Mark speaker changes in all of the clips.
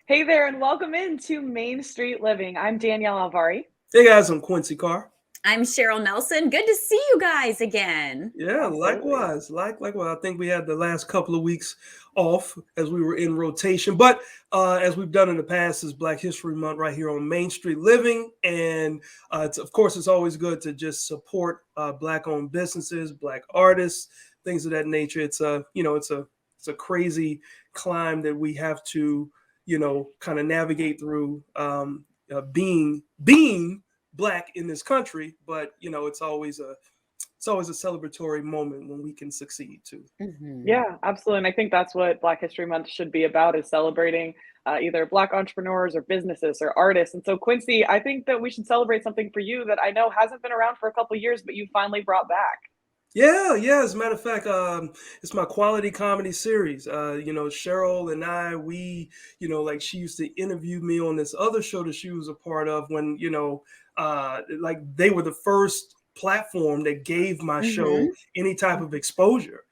Speaker 1: Hey there, and welcome into Main Street Living. I'm Danielle Alvari.
Speaker 2: Hey guys, I'm Quincy Carr.
Speaker 3: I'm Cheryl Nelson. Good to see you guys again.
Speaker 2: Yeah,
Speaker 1: Absolutely.
Speaker 2: likewise. I think we had the last couple of weeks off as we were in rotation, but as we've done in the past, is Black History Month right here on Main Street Living, and it's always good to just support Black-owned businesses, Black artists, things of that nature. It's a crazy climb that we have to kind of navigate through being Black in this country, but it's always a celebratory moment when we can succeed too.
Speaker 1: Yeah, absolutely. And I think that's what Black History Month should be about is celebrating either Black entrepreneurs or businesses or artists. And so, Quincy, I think that we should celebrate something for you that I know hasn't been around for a couple of years, but you finally brought back.
Speaker 2: Yeah. As a matter of fact, it's my quality comedy series. Cheryl and I, like she used to interview me on this other show that she was a part of when, like they were the first platform that gave my show
Speaker 3: hmm
Speaker 2: any type of exposure.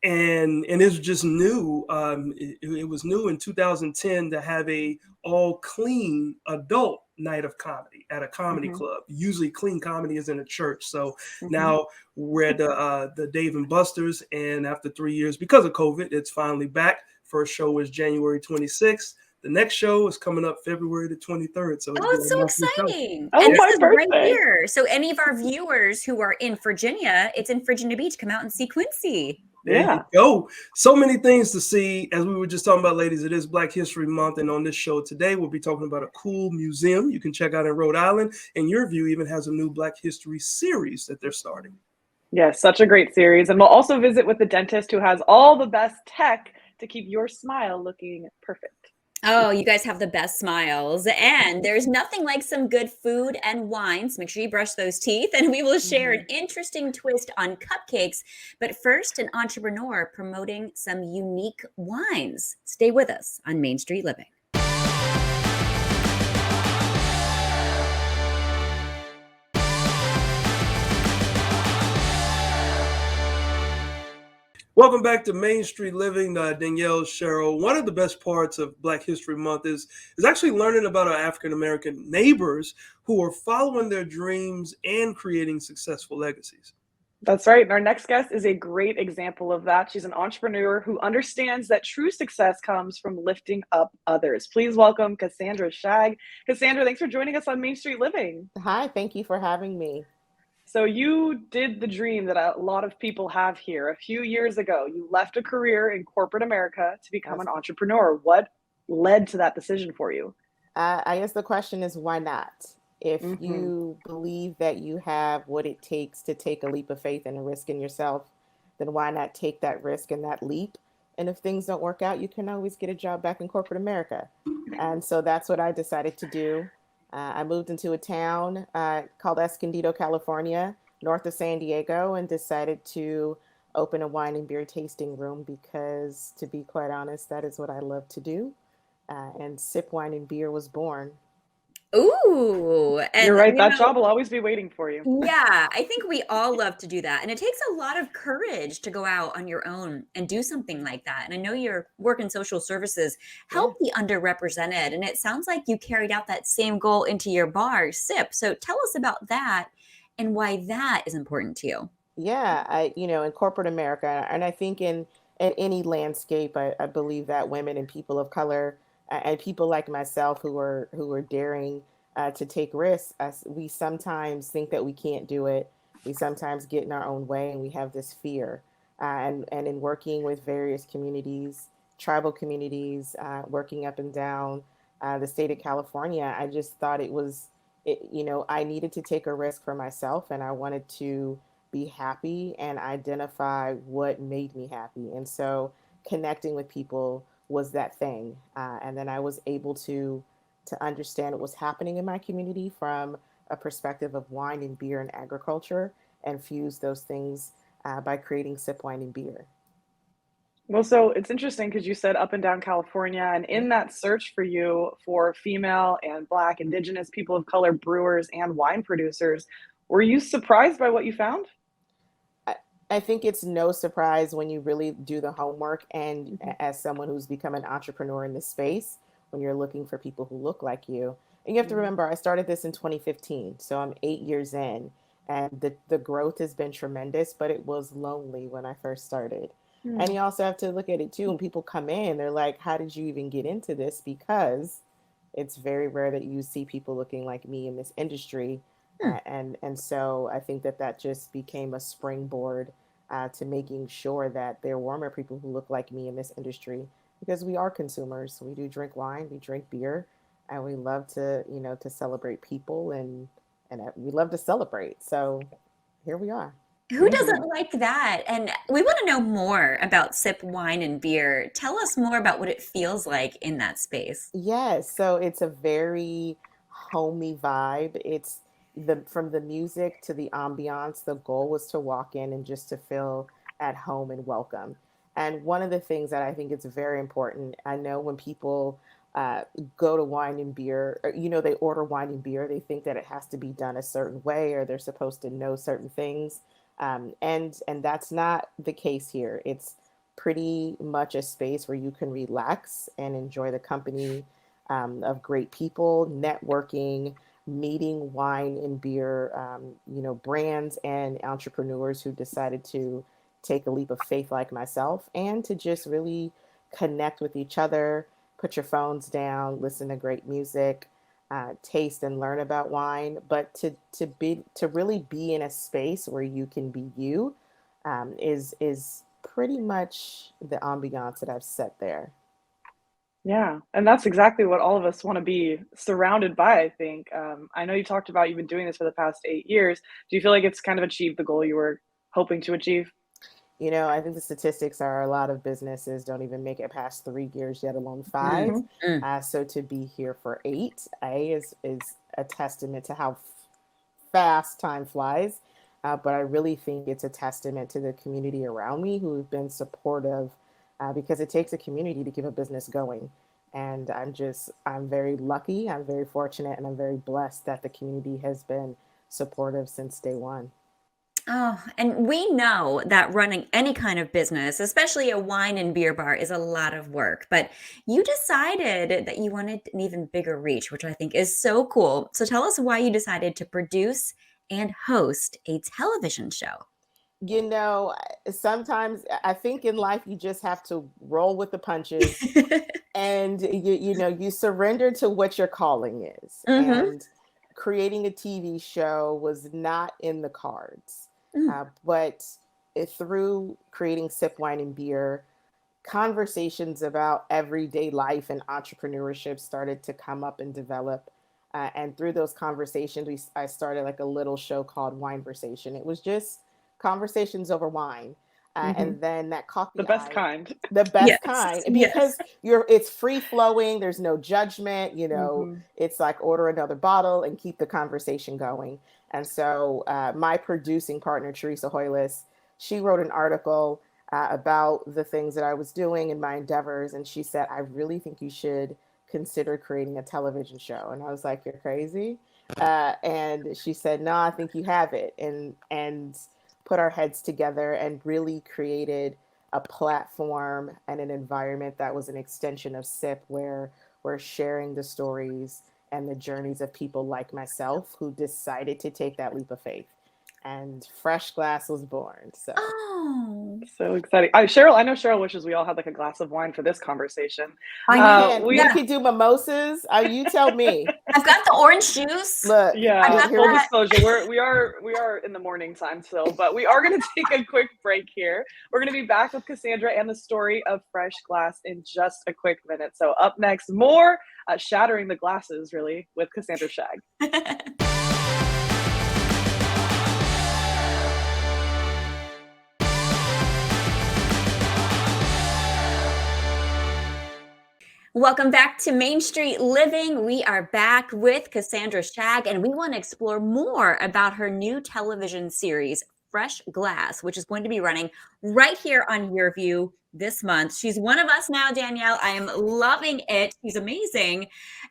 Speaker 2: And it was just new. It was new in 2010 to have a all clean adult night of comedy at a comedy
Speaker 1: Hmm.
Speaker 2: club. Usually, clean comedy is in a church. So
Speaker 1: Hmm.
Speaker 2: now we're at the Dave and Buster's, and after 3 years, because of COVID, it's finally back. First show was January 26th. The next show is coming up February the 23rd. So it'll
Speaker 3: Oh,
Speaker 2: be
Speaker 3: it's
Speaker 2: a
Speaker 3: so
Speaker 2: monthly show.
Speaker 3: exciting.
Speaker 1: Oh,
Speaker 3: And this
Speaker 1: my
Speaker 3: is right
Speaker 1: birthday.
Speaker 3: here. So, any of our viewers who are in Virginia, it's in Virginia Beach. Come out and see Quincy.
Speaker 2: There you
Speaker 1: Yeah.
Speaker 2: go. So many things to see. As we were just talking about, ladies, it is Black History Month. And on this show today, we'll be talking about a cool museum you can check out in Rhode Island. And Your View even has a new Black History series that they're starting.
Speaker 1: Yes, such a great series. And we'll also visit with the dentist who has all the best tech to keep your smile looking perfect.
Speaker 3: Oh, you guys have the best smiles. And there's nothing like some good food and wines. Make sure you brush those teeth. And we will share an
Speaker 1: Mhm.
Speaker 3: interesting twist on cupcakes. But first, an entrepreneur promoting some unique wines. Stay with us on Main Street Living.
Speaker 2: Welcome back to Main Street Living, Danielle, Cheryl. One of the best parts of Black History Month is actually learning about our African American neighbors who are following their dreams and creating successful legacies.
Speaker 1: That's right. And our next guest is a great example of that. She's an entrepreneur who understands that true success comes from lifting up others. Please welcome Cassandra Schaeg. Cassandra, thanks for joining us on Main Street Living.
Speaker 4: Hi, thank you for having me.
Speaker 1: So, you did the dream that a lot of people have here. A few years ago, you left a career in corporate America to become
Speaker 4: Yes.
Speaker 1: an entrepreneur. What led to that decision for you?
Speaker 4: I guess the question is why not? If
Speaker 1: Hmm.
Speaker 4: you believe that you have what it takes to take a leap of faith and a risk in yourself, then why not take that risk and that leap? And if things don't work out, you can always get a job back in corporate America. And so that's what I decided to do. I moved into a town called Escondido, California, north of San Diego, and decided to open a wine and beer tasting room because, to be quite honest, that is what I love to do. And Sip Wine and Beer was born.
Speaker 3: Ooh,
Speaker 1: You're
Speaker 3: and
Speaker 1: right. That job will always be waiting for you.
Speaker 3: yeah, I think we all love to do that. And it takes a lot of courage to go out on your own and do something like that. And I know your work in social services
Speaker 4: Yeah.
Speaker 3: help the underrepresented. And it sounds like you carried out that same goal into your bar, SIP. So tell us about that and why that is important to you.
Speaker 4: Yeah, in corporate America, and I think in any landscape, I believe that women and people of color and people like myself who are daring to take risks, we sometimes think that we can't do it. We sometimes get in our own way, and we have this fear. And in working with various communities, tribal communities, working up and down the state of California, I just thought I needed to take a risk for myself, and I wanted to be happy and identify what made me happy. And so connecting with people was that thing. And then I was able to understand what was happening in my community from a perspective of wine and beer and agriculture and fuse those things by creating Sip Wine and Beer.
Speaker 1: Well, so it's interesting because you said up and down California, and
Speaker 4: Yeah.
Speaker 1: in that search for you for female and Black, Indigenous, people of color brewers and wine producers, were you surprised by what you found?
Speaker 4: I, I think it's no surprise when you really do the homework and
Speaker 1: Mhm.
Speaker 4: as someone who's become an entrepreneur in this space, when you're looking for people who look like you. And you have to
Speaker 1: Mhm.
Speaker 4: remember, I started this in 2015, so I'm 8 years in, and the growth has been tremendous, but it was lonely when I first started. And
Speaker 1: Mm.
Speaker 4: you also have to look at it too. When people come in, they're like, "How did you even get into this?" Because it's very rare that you see people looking like me in this industry,
Speaker 3: Hmm.
Speaker 4: and so I think that that just became a springboard to making sure that there were more people who look like me in this industry, because we are consumers. We do drink wine, we drink beer, and we love to, to celebrate people, and we love to celebrate. So here we are.
Speaker 3: Who doesn't like that? And we want to know more about sip wine and beer. Tell us more about what it feels like in that space.
Speaker 4: Yes, so it's a very homey vibe. It's the from the music to the ambiance. The goal was to walk in and just to feel at home and welcome. And one of the things that I think is very important, I know when people uh, go to wine and beer, or, they order wine and beer, they think that it has to be done a certain way or they're supposed to know certain things. And that's not the case here. It's pretty much a space where you can relax and enjoy the company of great people, networking, meeting wine and beer, brands and entrepreneurs who decided to take a leap of faith like myself, and to just really connect with each other, put your phones down, listen to great music, taste and learn about wine, but to really be in a space where you can be you, is pretty much the ambiance that I've set there.
Speaker 1: Yeah, and that's exactly what all of us wanna be surrounded by, I think. I know you talked about you've been doing this for the past 8 years. Do you feel like it's kind of achieved the goal you were hoping to achieve?
Speaker 4: I think the statistics are a lot of businesses don't even make it past 3 years, yet alone
Speaker 3: Mm,
Speaker 4: 5.
Speaker 1: Mhm.
Speaker 3: mm.
Speaker 4: So to be here for 8, is a testament to how fast time flies. But I really think it's a testament to the community around me who have been supportive, because it takes a community to keep a business going. And I'm very lucky, I'm very fortunate, and I'm very blessed that the community has been supportive since day one.
Speaker 3: Oh, and we know that running any kind of business, especially a wine and beer bar, is a lot of work. But you decided that you wanted an even bigger reach, which I think is so cool. So tell us why you decided to produce and host a television show.
Speaker 4: Sometimes I think in life you just have to roll with the punches, and you surrender to what your calling is.
Speaker 3: Hmm.
Speaker 4: And creating a TV show was not in the cards,
Speaker 3: Mm.
Speaker 4: but through creating Sip Wine and Beer, conversations about everyday life and entrepreneurship started to come up and develop. And through those conversations, I started like a little show called Wineversation. It was just conversations over wine.
Speaker 1: Mhm.
Speaker 4: And then that caught
Speaker 1: The
Speaker 4: the
Speaker 1: best
Speaker 4: eye,
Speaker 1: kind.
Speaker 4: the best
Speaker 3: Yes,
Speaker 4: kind,
Speaker 3: yes.
Speaker 4: because it's free flowing, there's no judgment,
Speaker 1: Mhm.
Speaker 4: it's like order another bottle and keep the conversation going. And so my producing partner, Teresa Hoyles, she wrote an article about the things that I was doing in my endeavors. And she said, "I really think you should consider creating a television show." And I was like, "You're crazy." And she said, "No, I think you have it." And put our heads together and really created a platform and an environment that was an extension of SIP, where we're sharing the stories and the journeys of people like myself who decided to take that leap of faith. And Fresh Glass was born. So
Speaker 3: Oh,
Speaker 1: So exciting. Cheryl, I know Cheryl wishes we all had, like, a glass of wine for this conversation.
Speaker 3: I
Speaker 4: we
Speaker 3: know.
Speaker 4: can we
Speaker 3: Yeah,
Speaker 4: can do mimosas. You tell me.
Speaker 3: I've got the orange juice.
Speaker 4: Look,
Speaker 3: I've
Speaker 1: Yeah,
Speaker 3: got
Speaker 1: full
Speaker 4: here we
Speaker 3: that.
Speaker 1: disclosure, we are in the morning time still, but we are gonna take a quick break here. We're gonna be back with Cassandra and the story of Fresh Glass in just a quick minute. So up next, more shattering the glasses, really, with Cassandra Schaeg.
Speaker 3: Welcome back to Main Street Living. We are back with Cassandra Schaeg, and we want to explore more about her new television series, Fresh Glass, which is going to be running right here on Your View this month. She's one of us now, Danielle. I am loving it. She's amazing.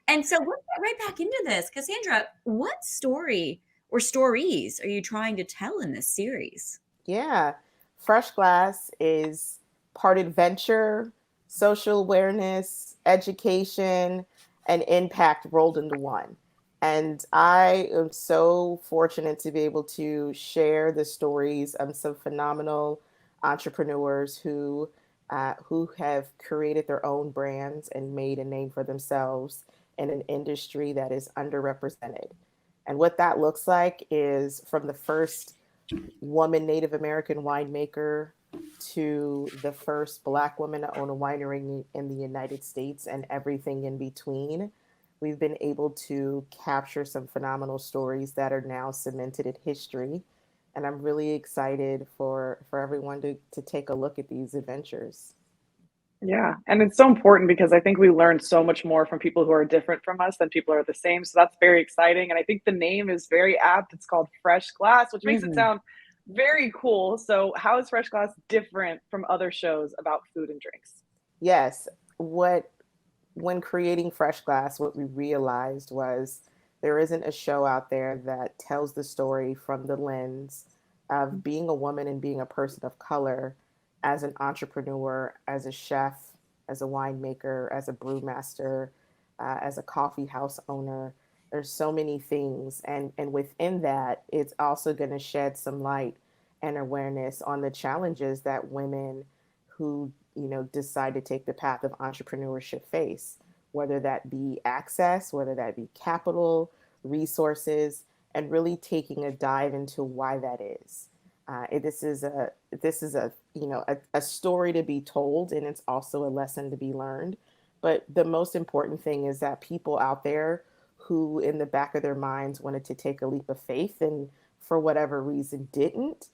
Speaker 3: And so let's get right back into this. Cassandra, what story or stories are you trying to tell in this series?
Speaker 4: Yeah. Fresh Glass is part adventure, social awareness, education, and impact rolled into one. And I am so fortunate to be able to share the stories of some phenomenal entrepreneurs who have created their own brands and made a name for themselves in an industry that is underrepresented. And what that looks like is from the first woman Native American winemaker to the first Black woman to own a winery in the United States and everything in between. We've been able to capture some phenomenal stories that are now cemented in history. And I'm really excited for everyone to take a look at these adventures.
Speaker 1: Yeah, and it's so important because I think we learn so much more from people who are different from us than people who are the same. So that's very exciting. And I think the name is very apt. It's called Fresh Glass, which makes it
Speaker 3: Mhm.
Speaker 1: sound very cool. So, how is Fresh Glass different from other shows about food and drinks?
Speaker 4: Yes, what when creating Fresh Glass, what we realized was there isn't a show out there that tells the story from the lens of being a woman and being a person of color as an entrepreneur, as a chef, as a winemaker, as a brewmaster, as a coffee house owner. There's so many things, and within that, it's also going to shed some light and awareness on the challenges that women who decide to take the path of entrepreneurship face, whether that be access, whether that be capital, resources, and really taking a dive into why that is. This is a a story to be told, and it's also a lesson to be learned. But the most important thing is that people out there who, in the back of their minds, wanted to take a leap of faith and for whatever reason didn't,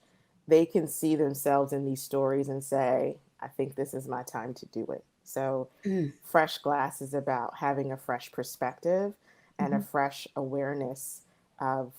Speaker 4: they can see themselves in these stories and say, I think this is my time to do it. So,
Speaker 3: Mm.
Speaker 4: Fresh Glass is about having a fresh perspective and a
Speaker 1: Mhm.
Speaker 4: fresh awareness of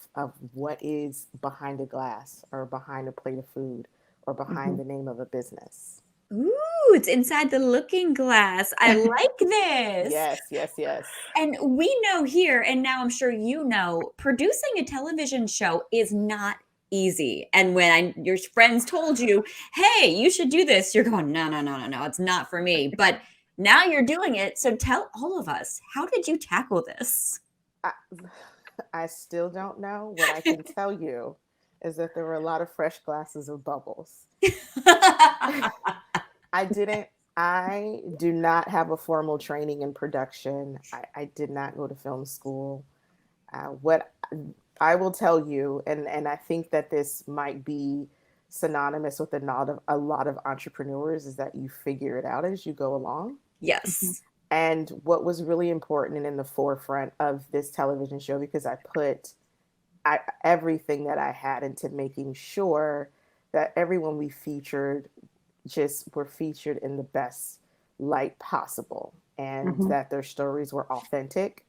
Speaker 4: what is behind a glass or behind a plate of food or behind
Speaker 1: Mhm.
Speaker 4: the name of a business.
Speaker 3: Ooh, it's inside the looking glass. I like this.
Speaker 4: Yes, yes, yes.
Speaker 3: And we know here, and now I'm sure you know, producing a television show is not easy. And when your friends told you, hey, you should do this, you're going, no, no, no, no, no, it's not for me. But now you're doing it. So tell all of us, how did you tackle this?
Speaker 4: I, I still don't know. What I can tell you is that there were a lot of fresh glasses of bubbles. I didn't. I do not have a formal training in production. I did not go to film school. What I will tell you, and I think that this might be synonymous with a lot of entrepreneurs, is that you figure it out as you go along.
Speaker 1: Mhm.
Speaker 3: Yes.
Speaker 4: And what was really important and in the forefront of this television show, because I put everything that I had into making sure that everyone we featured just were featured in the best light possible, and
Speaker 1: Mhm.
Speaker 4: that their stories were authentic,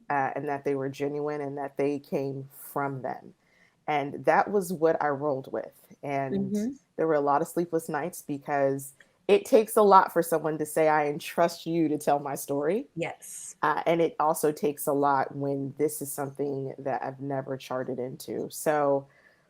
Speaker 4: and that they were genuine, and that they came from them. And that was what I rolled with. And
Speaker 3: Hmm.
Speaker 4: there were a lot of sleepless nights because it takes a lot for someone to say, I entrust you to tell my story.
Speaker 3: Yes.
Speaker 4: And it also takes a lot when this is something that I've never charted into. So,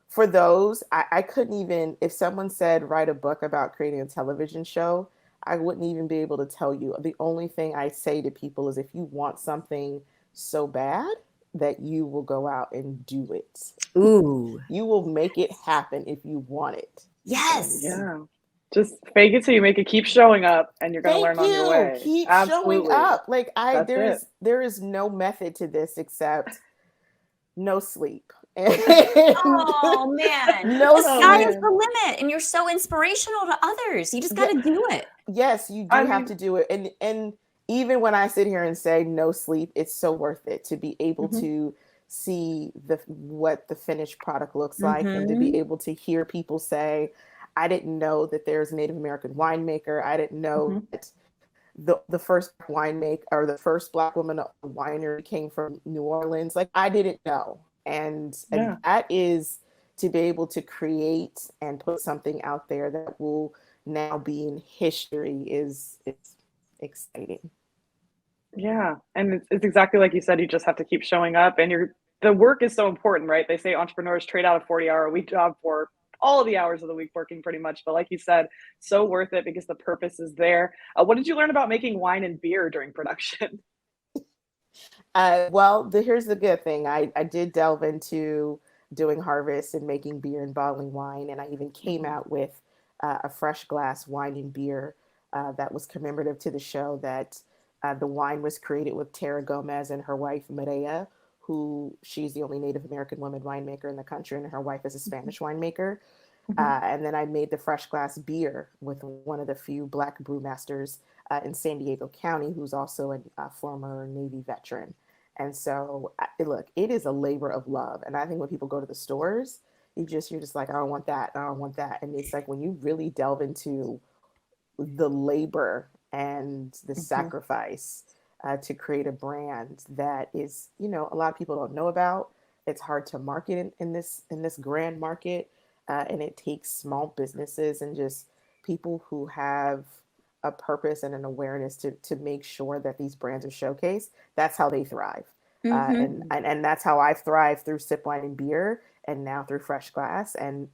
Speaker 4: for those, I couldn't even, if someone said, write a book about creating a television show, I wouldn't even be able to tell you. The only thing I say to people is if you want something so bad that you will go out and do it.
Speaker 3: Ooh.
Speaker 4: You will make it happen if you want it.
Speaker 3: Yes.
Speaker 4: And
Speaker 1: Yeah. Just fake it till you make it. Keep showing up, and you're gonna
Speaker 4: thank
Speaker 1: learn on your
Speaker 4: you.
Speaker 1: way.
Speaker 4: Keep showing
Speaker 1: Absolutely.
Speaker 4: up. Like I
Speaker 1: That's
Speaker 4: there
Speaker 1: it.
Speaker 4: is there is no method to this except no sleep. And
Speaker 3: Oh man,
Speaker 4: no
Speaker 3: the
Speaker 1: Oh
Speaker 3: sky is
Speaker 4: sleep.
Speaker 3: the
Speaker 1: man.
Speaker 3: limit, and you're so inspirational to others. You just got
Speaker 4: Yeah,
Speaker 3: to do it.
Speaker 4: yes, you
Speaker 1: I
Speaker 4: do have
Speaker 1: mean,
Speaker 4: to do it. And even when I sit here and say no sleep, it's so worth it to be able
Speaker 1: mhm,
Speaker 4: to see the what the finished product looks like, and to be
Speaker 3: Mhm.
Speaker 4: able to hear people say, I didn't know that there's a Native American winemaker. I didn't know
Speaker 1: mhm,
Speaker 4: that the first winemaker or the first Black woman winery came from New Orleans. Like I didn't know. And
Speaker 1: yeah.
Speaker 4: that is to be able to create and put something out there that will now be in history is it's exciting.
Speaker 1: Yeah, and it's exactly like you said, you just have to keep showing up, and the work is so important, right? They say entrepreneurs trade out a 40-hour-a-week job for all of the hours of the week working pretty much. But like you said, so worth it because the purpose is there. What did you learn about making wine and beer during production?
Speaker 4: Well, here's the good thing. I did delve into doing harvest and making beer and bottling wine, and I even came out with a fresh glass wine and beer that was commemorative to the show. That the wine was created with Tara Gomez and her wife Maria, who she's the only Native American woman winemaker in the country, and her wife is a Spanish winemaker. And then I made the fresh glass beer with one of the few Black brewmasters in San Diego County, who's also a former Navy veteran. And so, look, it is a labor of love. And I think when people go to the stores, you're just like, I don't want that, I don't want that. And it's like when you really delve into the labor and the sacrifice to create a brand that is, a lot of people don't know about. It's hard to market in this grand market. And it takes small businesses and just people who have a purpose and an awareness to make sure that these brands are showcased. That's how they thrive. And that's how I've thrived through Sip Wine and Beer and now through Fresh Glass. And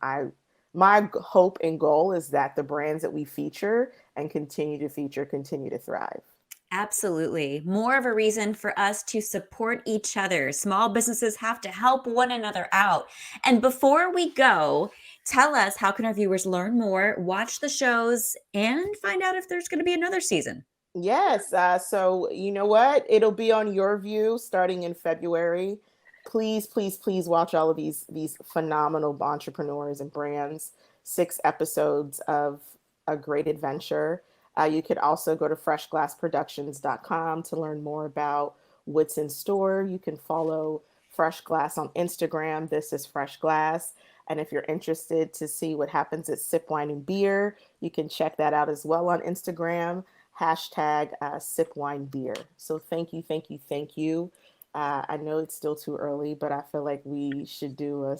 Speaker 4: my hope and goal is that the brands that we feature and continue to thrive.
Speaker 3: Absolutely. More of a reason for us to support each other. Small businesses have to help one another out. And before we go, tell us, how can our viewers learn more, watch the shows, and find out if there's going to be another season?
Speaker 4: Yes. So you know what? It'll be on Your View starting in February. Please, please, please watch all of these phenomenal entrepreneurs and brands. 6 episodes of a great adventure. You could also go to freshglassproductions.com to learn more about what's in store. You can follow Fresh Glass on Instagram. This is Fresh Glass. And if you're interested to see what happens at Sip Wine and Beer, you can check that out as well on Instagram. Hashtag Sip Wine Beer. So thank you, thank you, thank you. I know it's still too early, but I feel like we should do a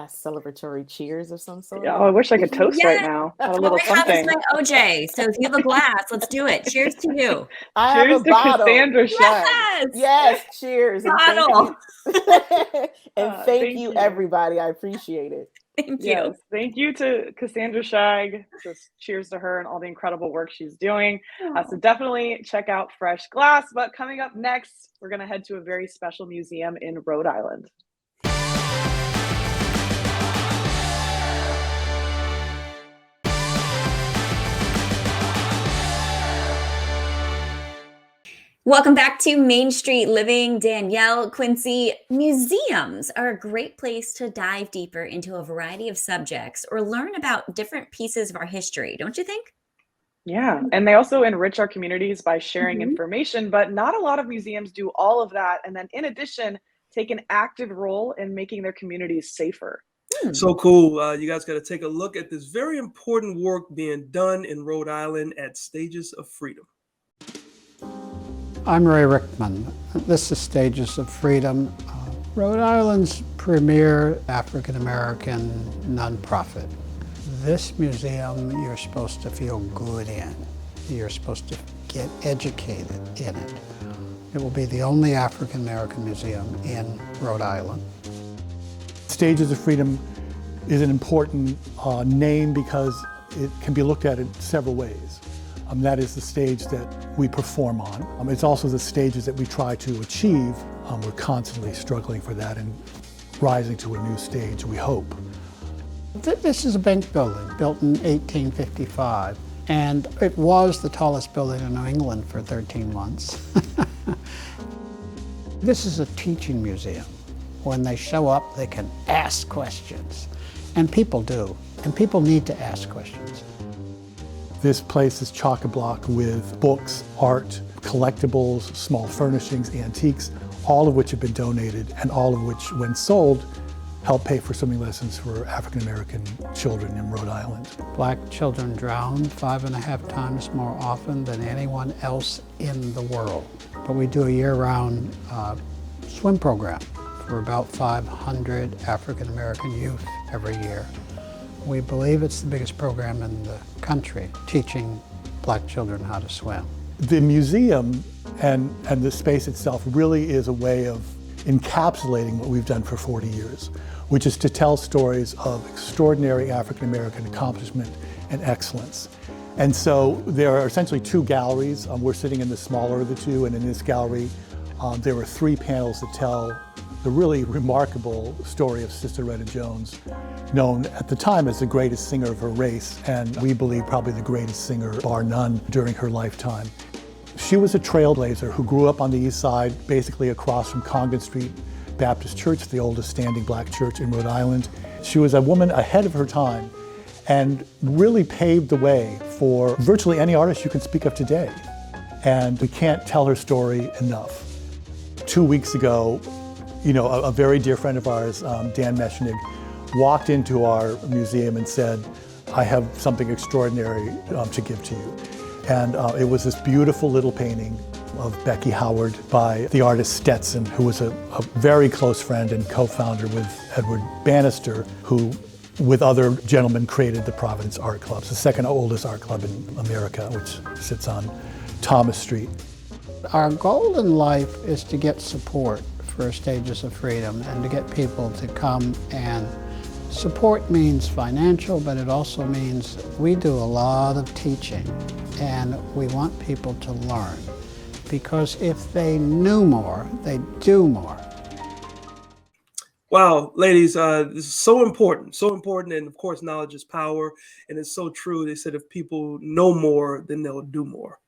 Speaker 4: celebratory cheers of some sort.
Speaker 1: Yeah, I wish I could toast right now. A little something.
Speaker 3: My OJ. So if you have a glass, let's do it. Cheers to you.
Speaker 1: Cheers to Cassandra Schaeg.
Speaker 4: Yes, cheers.
Speaker 3: Bottle.
Speaker 4: And thank you, everybody. I appreciate it.
Speaker 3: Thank you.
Speaker 1: Yes, thank you to Cassandra Schaeg. Just cheers to her and all the incredible work she's doing. So definitely check out Fresh Glass. But coming up next, we're going to head to a very special museum in Rhode Island.
Speaker 3: Welcome back to Main Street Living. Danielle, Quincy, museums are a great place to dive deeper into a variety of subjects or learn about different pieces of our history, don't you think?
Speaker 1: Yeah, and they also enrich our communities by sharing information, but not a lot of museums do all of that. And then in addition, take an active role in making their communities safer.
Speaker 2: So cool. You guys got to take a look at this very important work being done in Rhode Island at Stages of Freedom.
Speaker 5: I'm Ray Rickman. This is Stages of Freedom, Rhode Island's premier African-American nonprofit. This museum you're supposed to feel good in. You're supposed to get educated in it. It will be the only African-American museum in Rhode Island.
Speaker 6: Stages of Freedom is an important name because it can be looked at in several ways. That is the stage that we perform on. It's also the stages that we try to achieve. We're constantly struggling for that and rising to a new stage, we hope.
Speaker 5: This is a bank building built in 1855, and it was the tallest building in New England for 13 months. This is a teaching museum. When they show up, they can ask questions, and people do, and people need to ask questions.
Speaker 6: This place is chock-a-block with books, art, collectibles, small furnishings, antiques, all of which have been donated and all of which, when sold, help pay for swimming lessons for African-American children in Rhode Island.
Speaker 5: Black children drown 5.5 times more often than anyone else in the world. But we do a year-round swim program for about 500 African-American youth every year. We believe it's the biggest program in the country, teaching Black children how to swim.
Speaker 6: The museum and the space itself really is a way of encapsulating what we've done for 40 years, which is to tell stories of extraordinary African American accomplishment and excellence. And so there are essentially two galleries. We're sitting in the smaller of the two, and in this gallery, there were 3 panels that tell the really remarkable story of Sister Retta Jones, known at the time as the greatest singer of her race, and we believe probably the greatest singer, bar none, during her lifetime. She was a trailblazer who grew up on the East Side, basically across from Congdon Street Baptist Church, the oldest standing black church in Rhode Island. She was a woman ahead of her time and really paved the way for virtually any artist you can speak of today. And we can't tell her story enough. 2 weeks ago, a very dear friend of ours, Dan Meshnig, walked into our museum and said, "I have something extraordinary to give to you." And it was this beautiful little painting of Becky Howard by the artist Stetson, who was a very close friend and co-founder with Edward Bannister, who, with other gentlemen, created the Providence Art Club, the second oldest art club in America, which sits on Thomas Street.
Speaker 5: Our goal in life is to get support for Stages of Freedom and to get people to come, and support means financial, but it also means we do a lot of teaching, and we want people to learn, because if they knew more, they'd do more.
Speaker 2: Wow, ladies, this is so important, and of course, knowledge is power, and it's so true. They said if people know more, then they'll do more.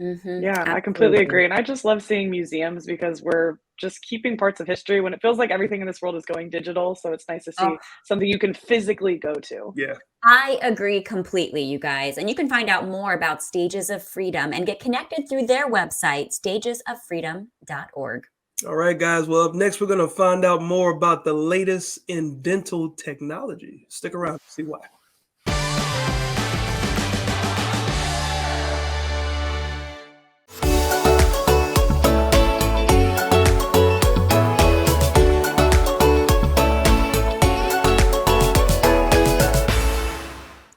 Speaker 3: Mm-hmm.
Speaker 1: Yeah,
Speaker 3: Absolutely.
Speaker 1: I completely agree. And I just love seeing museums because we're just keeping parts of history when it feels like everything in this world is going digital. So it's nice to see something you can physically go to.
Speaker 2: Yeah.
Speaker 3: I agree completely, you guys. And you can find out more about Stages of Freedom and get connected through their website, stagesoffreedom.org.
Speaker 2: All right, guys. Well, up next, we're going to find out more about the latest in dental technology. Stick around to see why.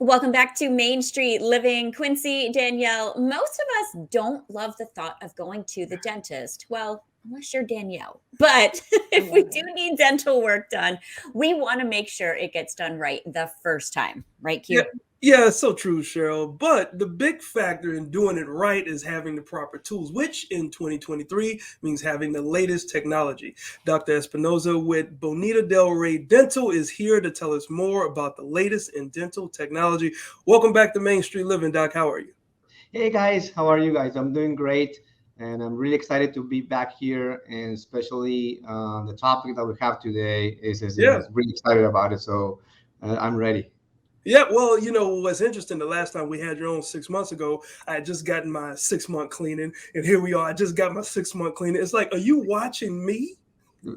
Speaker 3: Welcome back to Main Street Living. Quincy, Danielle, most of us don't love the thought of going to the dentist. Well, unless you're Danielle. But if we do need dental work done, we want to make sure it gets done right the first time. Right, Q?
Speaker 2: Yeah, it's so true, Cheryl. But the big factor in doing it right is having the proper tools, which in 2023 means having the latest technology. Dr. Espinoza with Bonita Del Rey Dental is here to tell us more about the latest in dental technology. Welcome back to Main Street Living, Doc. How are you?
Speaker 7: Hey, guys. How are you guys? I'm doing great. And I'm really excited to be back here. And especially the topic that we have today is really excited about it. So I'm ready.
Speaker 2: Yeah, well, what's interesting, the last time we had you on 6 months ago, I had just gotten my 6-month cleaning, and here we are. I just got my 6-month cleaning. It's like, are you watching me?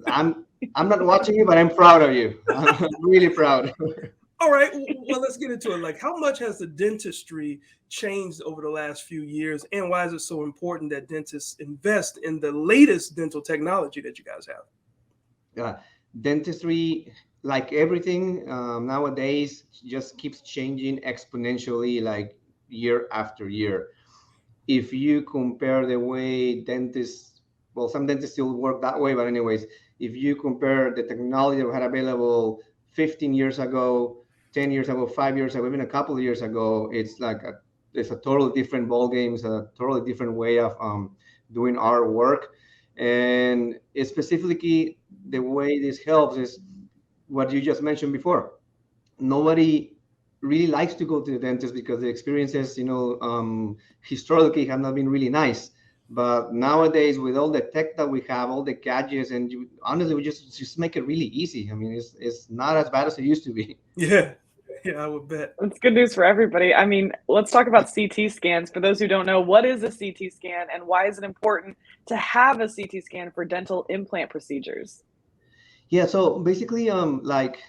Speaker 7: I'm not watching you, but I'm proud of you. I'm really proud.
Speaker 2: All right, well, let's get into it. Like, how much has the dentistry changed over the last few years, and why is it so important that dentists invest in the latest dental technology that you guys have?
Speaker 7: Yeah, dentistry, like everything nowadays, just keeps changing exponentially, like year after year. If you compare the way dentists, well, some dentists still work that way, but anyways, if you compare the technology that we had available 15 years ago, 10 years ago, 5 years ago, even a couple of years ago, it's a totally different ballgame. It's a totally different way of doing our work. And specifically, the way this helps is what you just mentioned before. Nobody really likes to go to the dentist because the experiences, historically have not been really nice. But nowadays, with all the tech that we have, all the gadgets, and honestly, we just make it really easy. I mean, it's not as bad as it used to be.
Speaker 2: Yeah, I would bet.
Speaker 1: It's good news for everybody. I mean, let's talk about CT scans. For those who don't know, what is a CT scan and why is it important to have a CT scan for dental implant procedures?
Speaker 7: Yeah, so basically, like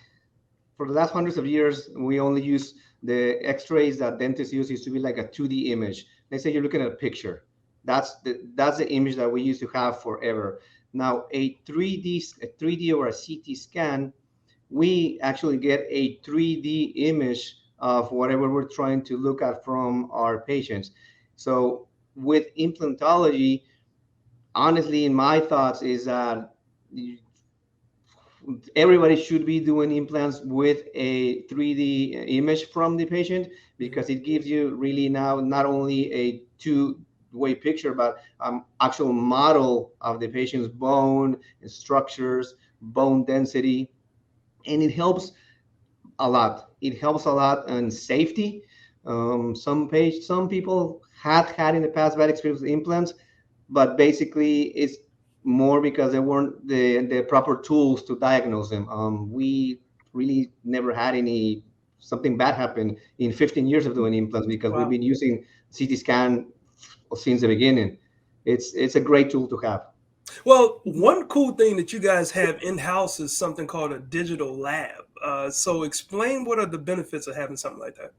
Speaker 7: for the last hundreds of years, we only use the X-rays that dentists use to be like a 2D image. Let's say you're looking at a picture. That's the image that we used to have forever. Now, a 3D or a CT scan, we actually get a 3D image of whatever we're trying to look at from our patients. So with implantology, honestly, in my thoughts is that everybody should be doing implants with a 3D image from the patient, because it gives you really now not only a two-way picture, but actual model of the patient's bone and structures, bone density, and it helps a lot. It helps a lot on safety. Some people had in the past bad experience with implants, but basically it's more because there weren't the proper tools to diagnose them. We really never had something bad happen in 15 years of doing implants, because we've been using CT scan since the beginning. It's a great tool to have.
Speaker 2: Well, one cool thing that you guys have in-house is something called a digital lab. So explain, what are the benefits of having something like that?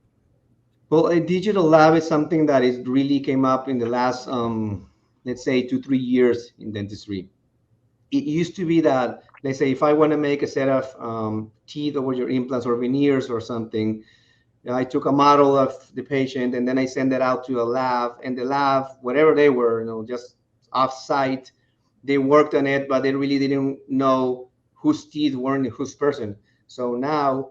Speaker 7: Well, a digital lab is something that is really came up in the last, let's say, 2-3 years in dentistry. It used to be that, let's say, if I want to make a set of teeth over your implants or veneers or something, I took a model of the patient and then I send it out to a lab, and the lab, whatever they were, just off-site, they worked on it, but they really didn't know whose teeth were in whose person. So now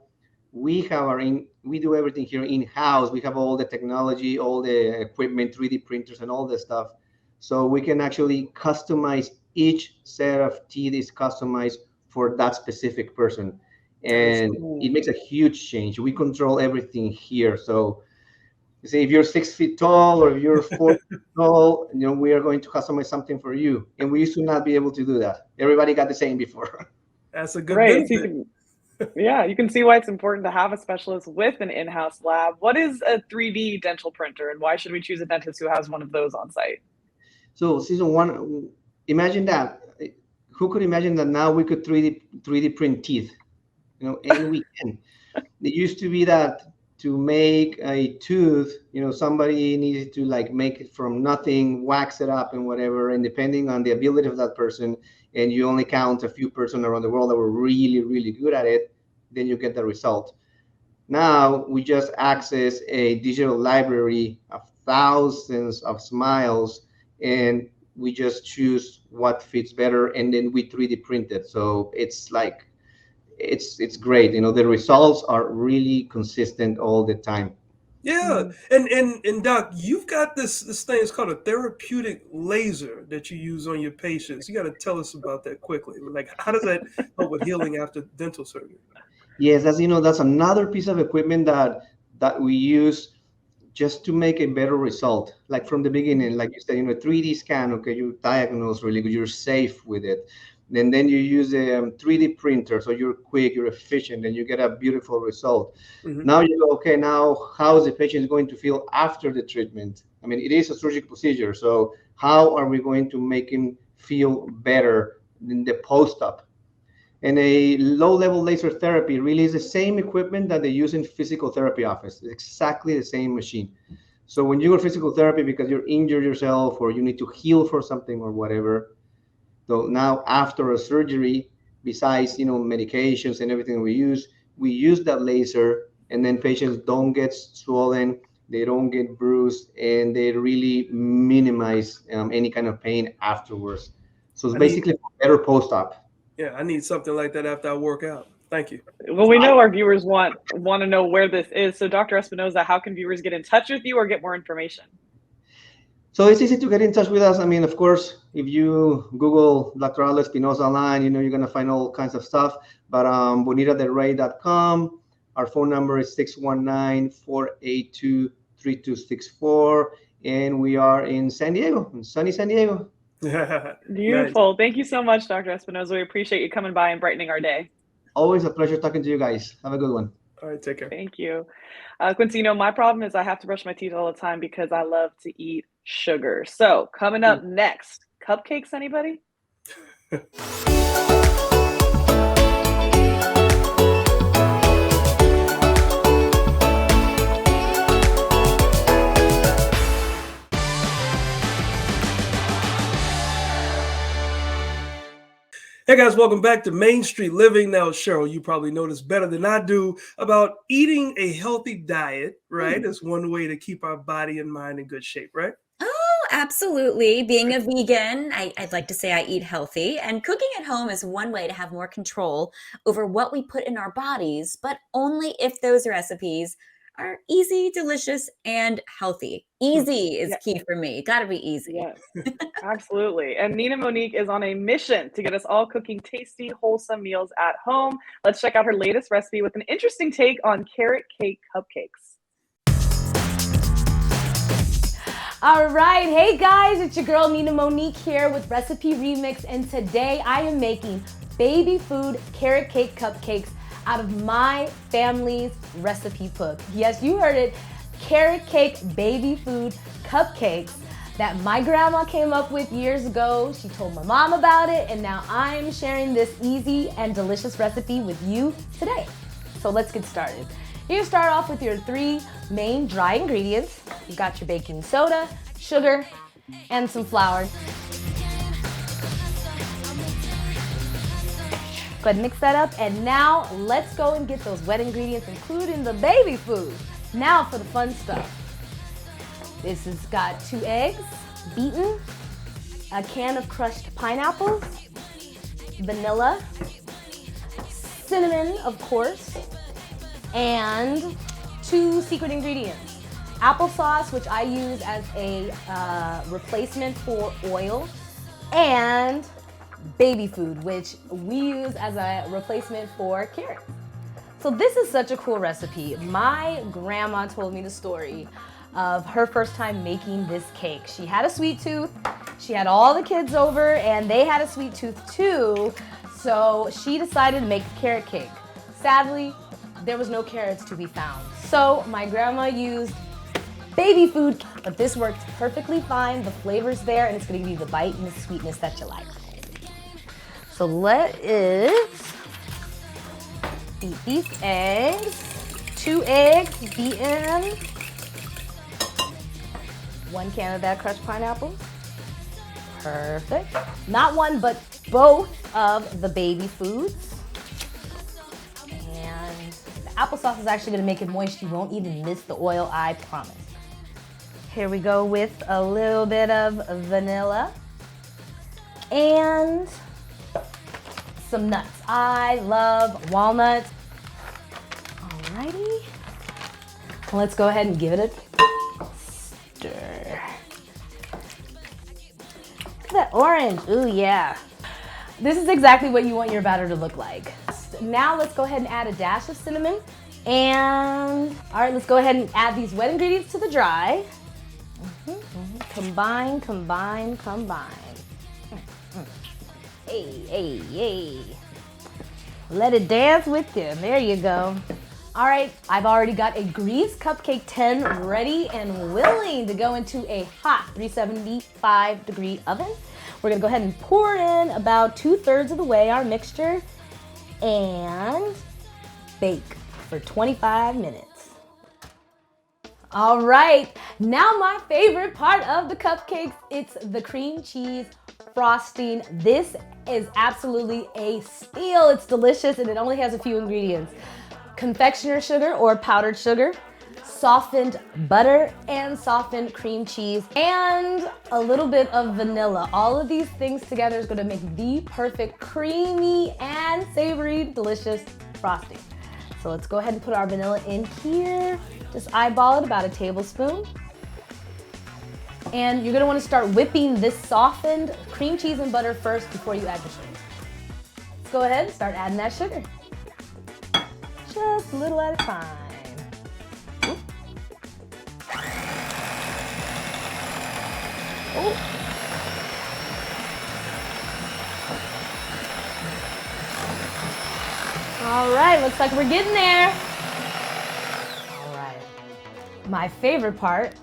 Speaker 7: we do everything here in-house. We have all the technology, all the equipment, 3D printers and all this stuff. So we can actually customize, each set of teeth is customized for that specific person. And it makes a huge change. We control everything here. So say if you're 6 feet tall or if you're 4 feet tall, we are going to customize something for you. And we used to not be able to do that. Everybody got the same before.
Speaker 2: That's a good
Speaker 1: Right.
Speaker 2: benefit.
Speaker 1: You can see why it's important to have a specialist with an in-house lab. What is a 3D dental printer, and why should we choose a dentist who has one of those on site?
Speaker 7: So season one, imagine that. Who could imagine that now we could 3D print teeth? And we can. It used to be that to make a tooth, somebody needed to make it from nothing, wax it up and whatever, and depending on the ability of that person, and you only count a few persons around the world that were really, really good at it, then you get the result. Now we just access a digital library of thousands of smiles, and we just choose what fits better, and then we 3D print it. So it's it's great. The results are really consistent all the time.
Speaker 2: Yeah. And Doc, you've got this thing, it's called a therapeutic laser that you use on your patients. You got to tell us about that quickly. How does that help with healing after dental surgery?
Speaker 7: Yes, that's another piece of equipment that we use just to make a better result. Like from the beginning, like you said, 3D scan, okay, you diagnose really good, you're safe with it. And then you use a 3D printer, so you're quick, you're efficient, and you get a beautiful result. Now you go, okay, now how is the patient going to feel after the treatment? I mean, it is a surgical procedure, so how are we going to make him feel better in the post-op? And a low-level laser therapy really is the same equipment that they use in physical therapy office. It's exactly the same machine. So when you go to physical therapy because you're injured yourself or you need to heal for something or whatever, so now after a surgery, besides medications and everything we use that laser, and then patients don't get swollen, they don't get bruised, and they really minimize any kind of pain afterwards. So it's basically better post-op.
Speaker 2: Yeah, I need something like that after I work out. Thank you.
Speaker 1: Well, we know our viewers want to know where this is. So Dr. Espinoza, how can viewers get in touch with you or get more information?
Speaker 7: So it's easy to get in touch with us. I mean, of course, if you Google Dr. Aldo Espinoza online, you're going to find all kinds of stuff. But bonitadelrey.com. Our phone number is 619-482-3264. And we are in San Diego, in sunny San Diego.
Speaker 1: Beautiful. Nice. Thank you so much, Dr. Espinoza. We appreciate you coming by and brightening our day.
Speaker 7: Always a pleasure talking to you guys. Have a good one.
Speaker 2: All right, take care.
Speaker 1: Thank you. Quincy, my problem is I have to brush my teeth all the time because I love to eat sugar. So coming up next, cupcakes, anybody?
Speaker 2: Hey guys, welcome back to Main Street Living. Now, Cheryl, you probably know this better than I do about eating a healthy diet, right? It's one way to keep our body and mind in good shape, right?
Speaker 3: Oh, Absolutely. Being a vegan, I'd like to say I eat healthy, and cooking at home is one way to have more control over what we put in our bodies, but only if those recipes are easy, delicious, and healthy. Easy is
Speaker 1: Yeah,
Speaker 3: key for me. Gotta be easy.
Speaker 1: yes, absolutely. And Nina Monique is on a mission to get us all cooking tasty, wholesome meals at home. Let's check out her latest recipe with an interesting take on carrot cake cupcakes.
Speaker 8: All right, hey guys, it's your girl Nina Monique here with Recipe Remix, and today I am making baby food carrot cake cupcakes out of my family's recipe book. Yes, you heard it, carrot cake baby food cupcakes that my grandma came up with years ago. She told my mom about it, and now I'm sharing this easy and delicious recipe with you today. So let's get started. You're gonna start off with your 3 main dry ingredients. You've got your baking soda, sugar, and some flour. Go ahead and mix that up, and now let's go and get those wet ingredients, including the baby food. Now for the fun stuff. This has got 2 eggs, beaten, a can of crushed pineapples, vanilla, cinnamon, of course, and 2 secret ingredients. Applesauce, which I use as a replacement for oil, and baby food, which we use as a replacement for carrots. So this is such a cool recipe. My grandma told me the story of her first time making this cake. She had a sweet tooth. She had all the kids over and they had a sweet tooth too. So she decided to make a carrot cake. Sadly, there was no carrots to be found. So my grandma used baby food, but this worked perfectly fine. The flavor's there and it's gonna give you the bite and the sweetness that you like. So let us beat these eggs. 2 eggs beaten. 1 can of that crushed pineapple. Perfect. Not one, but both of the baby foods. And the applesauce is actually gonna make it moist. You won't even miss the oil, I promise. Here we go with a little bit of vanilla and some nuts. I love walnuts. Alrighty. Let's go ahead and give it a stir. Look at that orange. Ooh, yeah. This is exactly what you want your batter to look like. Now let's go ahead and add a dash of cinnamon. And, all right, let's go ahead and add these wet ingredients to the dry. Combine, combine, combine. Hey, hey, hey. Let it dance with you. There you go. All right, I've already got a greased cupcake tin ready and willing to go into a hot 375-degree oven. We're gonna go ahead and pour in about 2/3 of the way our mixture and bake for 25 minutes. All right, now my favorite part of the cupcakes, it's the cream cheese frosting. This is absolutely a steal. It's delicious and it only has a few ingredients. Confectioner sugar or powdered sugar, softened butter and softened cream cheese, and a little bit of vanilla. All of these things together is gonna make the perfect creamy and savory, delicious frosting. So let's go ahead and put our vanilla in here. Just eyeball it, about a tablespoon. And you're gonna wanna start whipping this softened cream cheese and butter first before you add the sugar. Let's go ahead and start adding that sugar. Just a little at a time. Ooh. Oh. All right, looks like we're getting there. All right, my favorite part,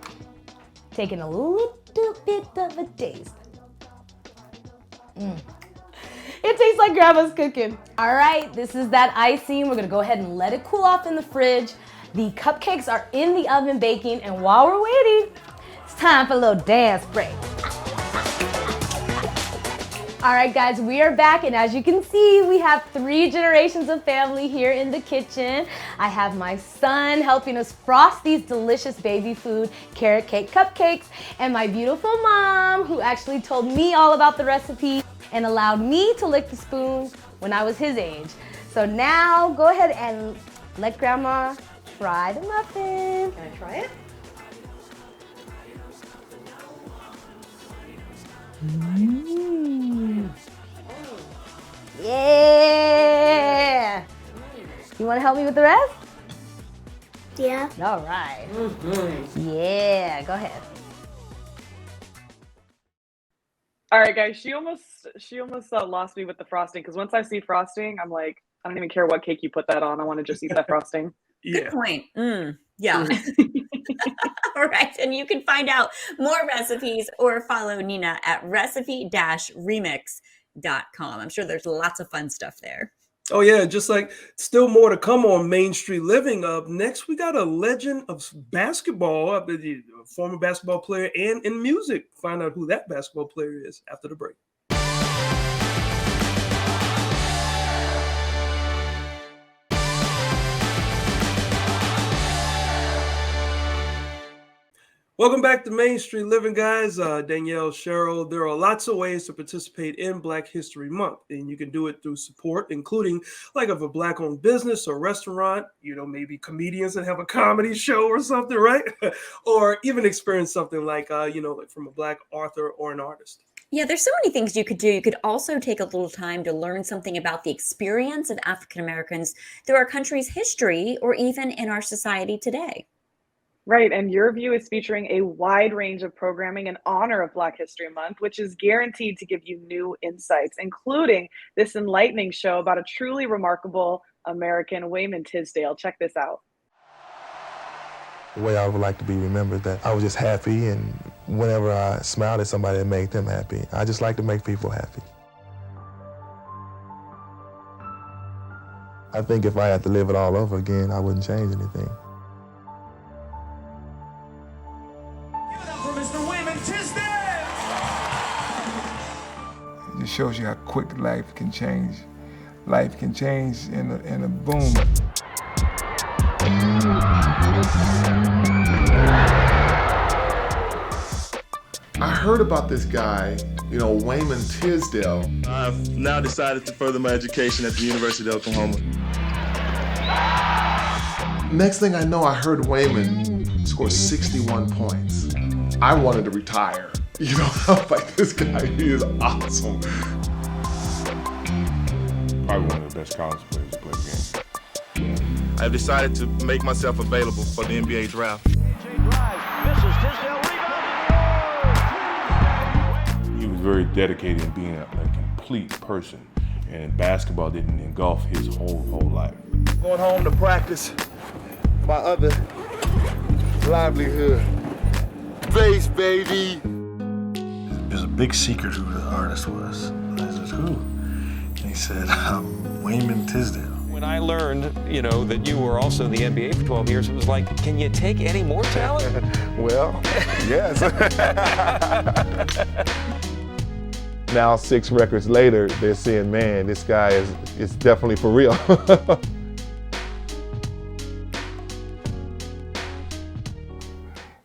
Speaker 8: taking a little bit of a taste. It tastes like grandma's cooking. All right, this is that icing. We're gonna go ahead and let it cool off in the fridge. The cupcakes are in the oven baking, and while we're waiting, it's time for a little dance break. All right, guys, we are back, and as you can see, we have 3 generations of family here in the kitchen. I have my son helping us frost these delicious baby food carrot cake cupcakes, and my beautiful mom, who actually told me all about the recipe and allowed me to lick the spoon when I was his age. So now, go ahead and let Grandma fry the muffin.
Speaker 9: Can I try it?
Speaker 8: Yeah! You want to help me with the rest?
Speaker 10: Yeah.
Speaker 8: All right. Yeah, go ahead.
Speaker 1: All right, guys. She almost lost me with the frosting, because once I see frosting, I'm like, I don't even care what cake you put that on. I want to just eat that frosting.
Speaker 3: Good point. Yeah. All right. And you can find out more recipes or follow Nina at recipe-remix.com. I'm sure there's lots of fun stuff there.
Speaker 2: Oh yeah, just like still more to come on Main Street Living. Up next, we got a legend of basketball, a former basketball player, and in music. Find out who that basketball player is after the break. Welcome back to Main Street Living, guys. Danielle, Cheryl, there are lots of ways to participate in Black History Month, and you can do it through support, including like of a Black-owned business or restaurant, maybe comedians that have a comedy show or something, right? Or even experience something like, like from a Black author or an artist.
Speaker 3: Yeah, there's so many things you could do. You could also take a little time to learn something about the experience of African Americans through our country's history or even in our society today.
Speaker 1: Right, and Your View is featuring a wide range of programming in honor of Black History Month, which is guaranteed to give you new insights, including this enlightening show about a truly remarkable American, Wayman Tisdale. Check this out.
Speaker 11: The way I would like to be remembered, that I was just happy, and whenever I smiled at somebody, it made them happy. I just like to make people happy. I think if I had to live it all over again, I wouldn't change anything.
Speaker 12: It shows you how quick life can change. Life can change in a boom.
Speaker 13: I heard about this guy, Wayman Tisdale.
Speaker 11: I've now decided to further my education at the University of Oklahoma.
Speaker 13: Next thing I know, I heard Wayman score 61 points. I wanted to retire. I was like, this guy, he is awesome.
Speaker 14: Probably one of the best college players to play the game.
Speaker 11: I've decided to make myself available for the NBA draft.
Speaker 14: He was very dedicated in being a complete person, and basketball didn't engulf his whole life.
Speaker 13: Going home to practice my other livelihood. Base, baby.
Speaker 15: It was a big secret who the artist was. And I said, who? And he said, Wayman Tisdale.
Speaker 16: When I learned, that you were also in the NBA for 12 years, it was like, can you take any more talent?
Speaker 13: Well, yes. Now, 6 records later, they're saying, man, this guy is definitely for real.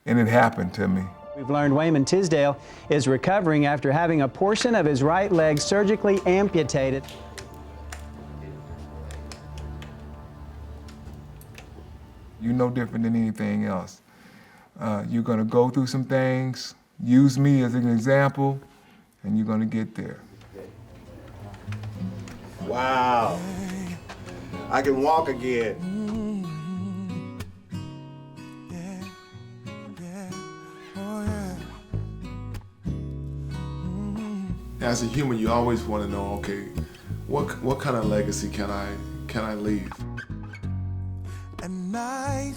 Speaker 12: And it happened to me.
Speaker 17: We've learned Wayman Tisdale is recovering after having a portion of his right leg surgically amputated.
Speaker 12: You're no different than anything else. You're gonna go through some things, use me as an example, and you're gonna get there.
Speaker 13: Wow. I can walk again. As a human, you always want to know, okay, what kind of legacy can I leave?
Speaker 18: At night,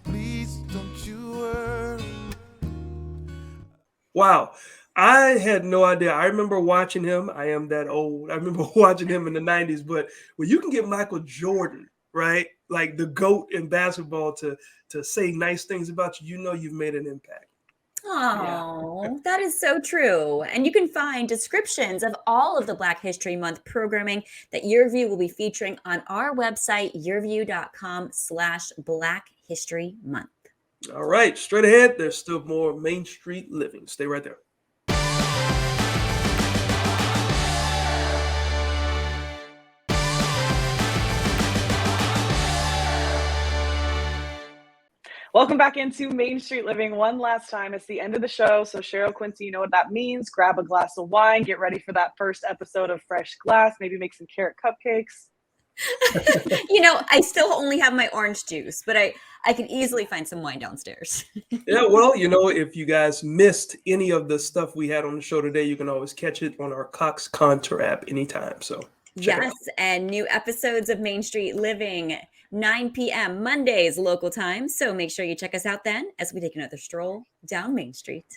Speaker 18: please don't you worry.
Speaker 2: Wow. I had no idea. I remember watching him. I am that old. I remember watching him in the 90s. But when you can get Michael Jordan, right, like the GOAT in basketball, to say nice things about you, you've made an impact.
Speaker 3: Oh, that is so true. And you can find descriptions of all of the Black History Month programming that Your View will be featuring on our website, yourview.com/Black History Month.
Speaker 2: All right, straight ahead, there's still more Main Street Living. Stay right there.
Speaker 1: Welcome back into Main Street Living one last time. It's the end of the show. So Cheryl, Quincy, you know what that means. Grab a glass of wine, get ready for that first episode of Fresh Glass, maybe make some carrot cupcakes.
Speaker 3: I still only have my orange juice, but I can easily find some wine downstairs.
Speaker 2: Yeah, well, if you guys missed any of the stuff we had on the show today, you can always catch it on our Cox Contour app anytime. So
Speaker 3: yes, and new episodes of Main Street Living, 9 p.m. Mondays local time. So make sure you check us out then as we take another stroll down Main Street.